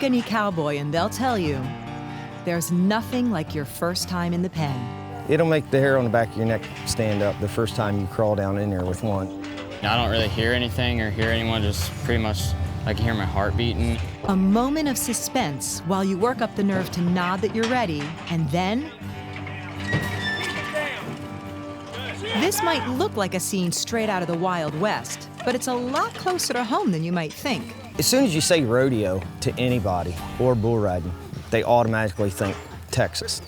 Ask any cowboy and they'll tell you, there's nothing like your first time in the pen. It'll make the hair on the back of your neck stand up the first time you crawl down in there with one. I don't really hear anything or hear anyone, just pretty much I can hear my heart beating. A moment of suspense while you work up the nerve to nod that you're ready, and then this might look like a scene straight out of the Wild West, but it's a lot closer to home than you might think. As soon as you say rodeo to anybody or bull riding, they automatically think Texas.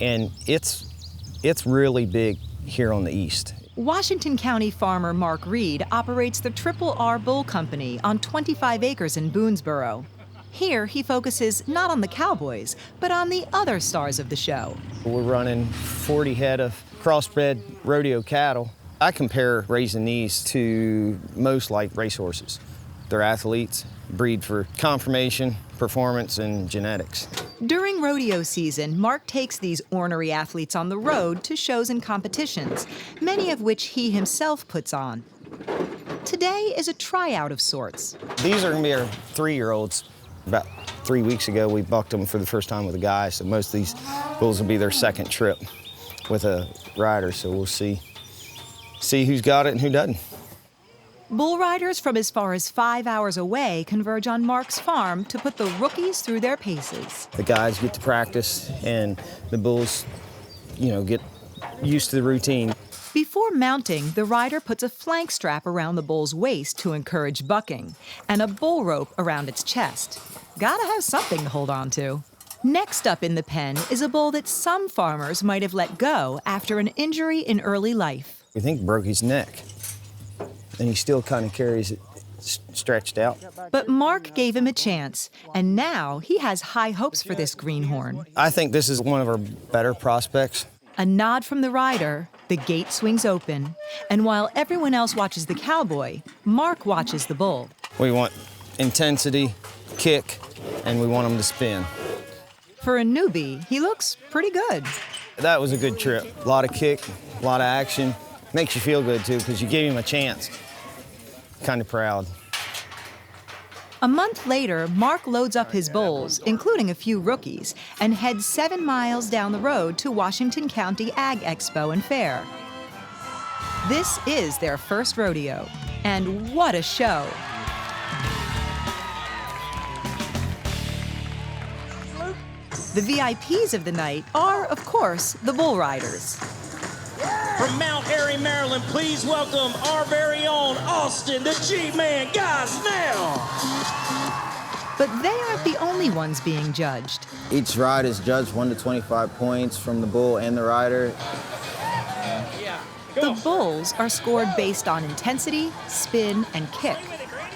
And it's really big here on the east. Washington County farmer Mark Reed operates the Triple R Bull Company on 25 acres in Boonesboro. Here, he focuses not on the cowboys, but on the other stars of the show. We're running 40 head of crossbred rodeo cattle. I compare raising these to most like racehorses. They're athletes, breed for conformation, performance, and genetics. During rodeo season, Mark takes these ornery athletes on the road to shows and competitions, many of which he himself puts on. Today is a tryout of sorts. These are gonna be our 3-year-olds. About 3 weeks ago, we bucked them for the first time with a guy, so most of these bulls will be their second trip with a rider, so we'll see who's got it and who doesn't. Bull riders from as far as 5 hours away converge on Mark's farm to put the rookies through their paces. The guys get to practice, and the bulls, get used to the routine. Before mounting, the rider puts a flank strap around the bull's waist to encourage bucking, and a bull rope around its chest. Gotta have something to hold on to. Next up in the pen is a bull that some farmers might have let go after an injury in early life. We think broke his neck, and he still kind of carries it stretched out. But Mark gave him a chance, and now he has high hopes for this greenhorn. I think this is one of our better prospects. A nod from the rider, the gate swings open, and while everyone else watches the cowboy, Mark watches the bull. We want intensity, kick, and we want him to spin. For a newbie, he looks pretty good. That was a good trip. A lot of kick, a lot of action. Makes you feel good, too, because you gave him a chance. Kind of proud. A month later, Mark loads up his bulls, including a few rookies, and heads 7 miles down the road to Washington County Ag Expo and Fair. This is their first rodeo, and what a show! The VIPs of the night are, of course, the bull riders. From Mount Airy, Maryland, please welcome our very own Austin, the G-Man, guys, now! But they aren't the only ones being judged. Each ride is judged 1 to 25 points from the bull and the rider. The bulls are scored based on intensity, spin, and kick.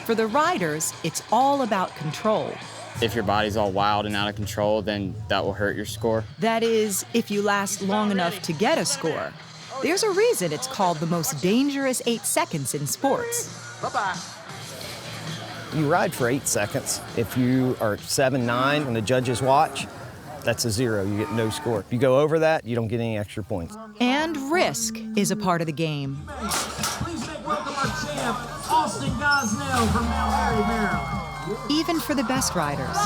For the riders, it's all about control. If your body's all wild and out of control, then that will hurt your score. That is, if you last long enough to get a score. There's a reason it's called the most dangerous 8 seconds in sports. Bye-bye. You ride for 8 seconds. If you are 7-9 when the judges watch, that's a 0. You get no score. If you go over that, you don't get any extra points. And risk is a part of the game. Please make welcome our champ, Austin Gosnell from Mount Airy, Maryland. Even for the best riders.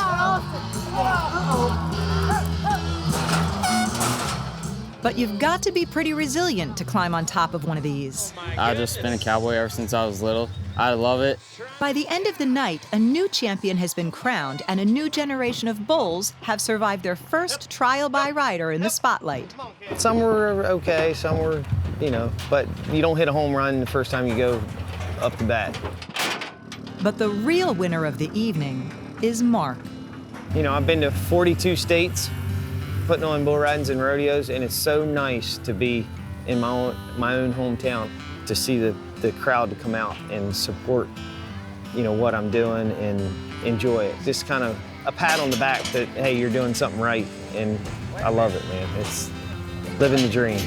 But you've got to be pretty resilient to climb on top of one of these. I've just been a cowboy ever since I was little. I love it. By the end of the night, a new champion has been crowned, and a new generation of bulls have survived their first trial by rider in the spotlight. Some were okay, some were, but you don't hit a home run the first time you go up the bat. But the real winner of the evening is Mark. I've been to 42 states putting on bull ridings and rodeos, and it's so nice to be in my own hometown, to see the crowd to come out and support, what I'm doing and enjoy it. Just kind of a pat on the back that, hey, you're doing something right, and I love it, man. It's living the dream.